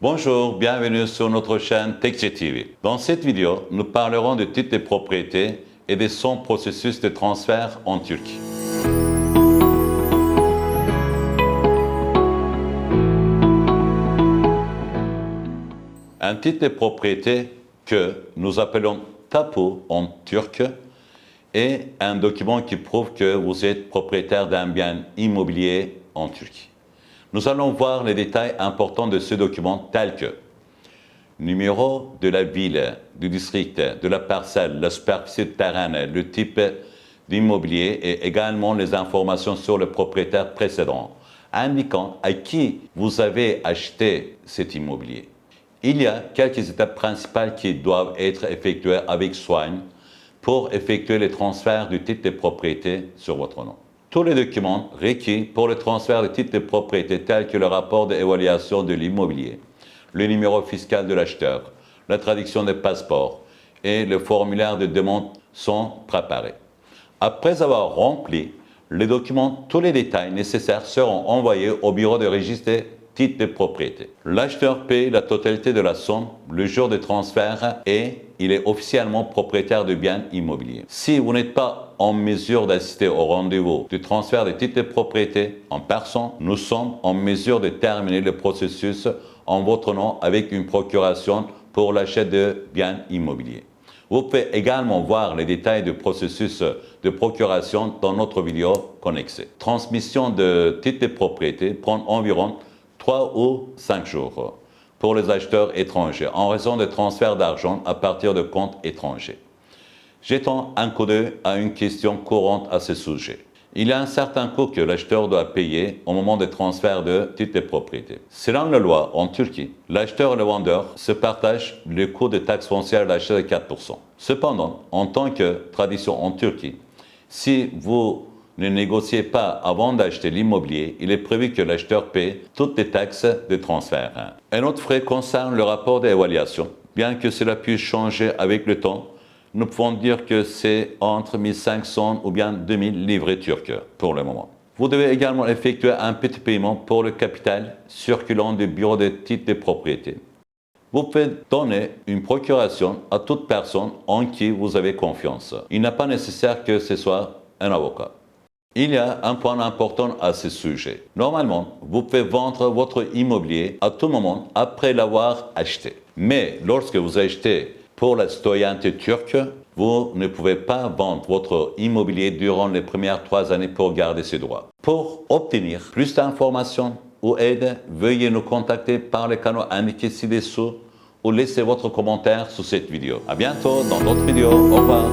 Bonjour, bienvenue sur notre chaîne Texture TV. Dans cette vidéo, nous parlerons de titres de propriété et de son processus de transfert en Turquie. Un titre de propriété que nous appelons tapu en turc est un document qui prouve que vous êtes propriétaire d'un bien immobilier en Turquie. Nous allons voir les détails importants de ce document tels que numéro de la ville, du district, de la parcelle, la superficie de terrain, le type d'immobilier et également les informations sur le propriétaire précédent, indiquant à qui vous avez acheté cet immobilier. Il y a quelques étapes principales qui doivent être effectuées avec soin pour effectuer le transfert du titre de propriété sur votre nom. Tous les documents requis pour le transfert de titre de propriété tels que le rapport d'évaluation de l'immobilier, le numéro fiscal de l'acheteur, la traduction des passeports et le formulaire de demande sont préparés. Après avoir rempli les documents, tous les détails nécessaires seront envoyés au bureau de registre des titres de propriété. L'acheteur paye la totalité de la somme le jour de transfert et il est officiellement propriétaire du bien immobilier. Si vous n'êtes pas en mesure d'assister au rendez-vous du transfert des titres de propriété en personne, nous sommes en mesure de terminer le processus en votre nom avec une procuration pour l'achat de biens immobiliers. Vous pouvez également voir les détails du processus de procuration dans notre vidéo connexée. Transmission de titres de propriété prend environ 3 ou 5 jours pour les acheteurs étrangers en raison de transferts d'argent à partir de comptes étrangers. Jetons un coup d'œil à une question courante à ce sujet. Il y a un certain coût que l'acheteur doit payer au moment de transfert de titre de propriété. Selon la loi en Turquie, l'acheteur et le vendeur se partagent le coût de taxe foncière d'achat de 4%. Cependant, en tant que tradition en Turquie, si vous ne négociez pas avant d'acheter l'immobilier, il est prévu que l'acheteur paie toutes les taxes de transfert. Un autre frais concerne le rapport d'évaluation. Bien que cela puisse changer avec le temps, nous pouvons dire que c'est entre 1500 ou bien 2000 livres turcs pour le moment. Vous devez également effectuer un petit paiement pour le capital circulant du bureau de titre de propriété. Vous pouvez donner une procuration à toute personne en qui vous avez confiance. Il n'est pas nécessaire que ce soit un avocat. Il y a un point important à ce sujet. Normalement, vous pouvez vendre votre immobilier à tout moment après l'avoir acheté. Mais lorsque vous achetez pour la citoyenneté turque, vous ne pouvez pas vendre votre immobilier durant les premières 3 années pour garder ses droits. Pour obtenir plus d'informations ou aide, veuillez nous contacter par les canaux indiqués ci-dessous ou laissez votre commentaire sous cette vidéo. À bientôt dans d'autres vidéos. Au revoir.